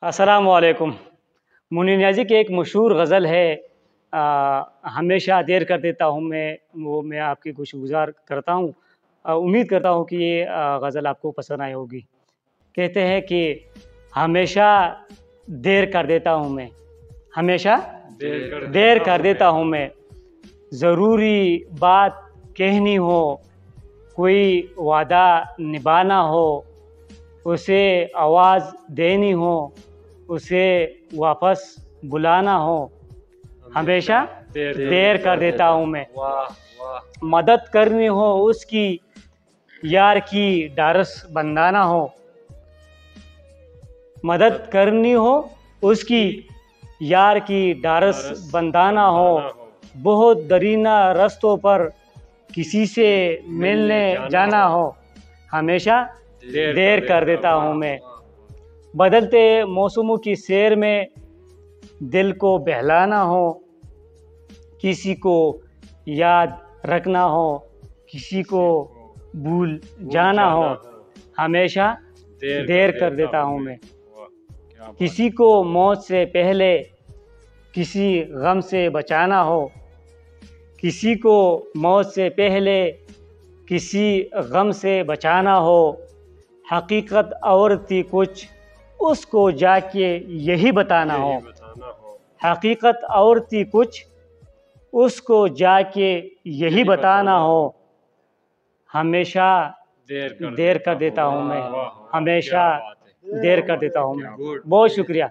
السلام علیکم۔ منیر نیازی کی ایک مشہور غزل ہے ہمیشہ دیر کر دیتا ہوں میں آپ کی گوشگزار کرتا ہوں۔ امید کرتا ہوں کہ یہ غزل آپ کو پسند آئی ہوگی۔ کہتے ہیں کہ ہمیشہ دیر کر دیتا ہوں میں، ہمیشہ دیر کر دیتا ہوں میں، ضروری بات کہنی ہو، کوئی وعدہ نبھانا ہو، اسے آواز دینی ہو، اسے واپس بلانا ہو، ہمیشہ دیر کر دیتا ہوں میں۔ مدد کرنی ہو اس کی، یار کی ڈھارس بندھانا ہو، مدد کرنی ہو اس کی، یار کی ڈھارس بندھانا ہو، بہت درینہ رستوں پر کسی سے ملنے جانا ہو، ہمیشہ دیر کر دیتا ہوں میں۔ بدلتے موسموں کی سیر میں دل کو بہلانا ہو، کسی کو یاد رکھنا ہو، کسی کو بھول جانا ہو، ہمیشہ دیر کر دیتا ہوں میں۔ کسی کو موت سے پہلے کسی غم سے بچانا ہو، کسی کو موت سے پہلے کسی غم سے بچانا ہو، حقیقت اور تھی کچھ اس کو جا کے یہی بتانا ہو، حقیقت اور تھی کچھ اس کو جا کے یہی بتانا ہو، ہمیشہ دیر کر دیتا ہوں میں، ہمیشہ دیر کر دیتا ہوں میں۔ بہت شکریہ۔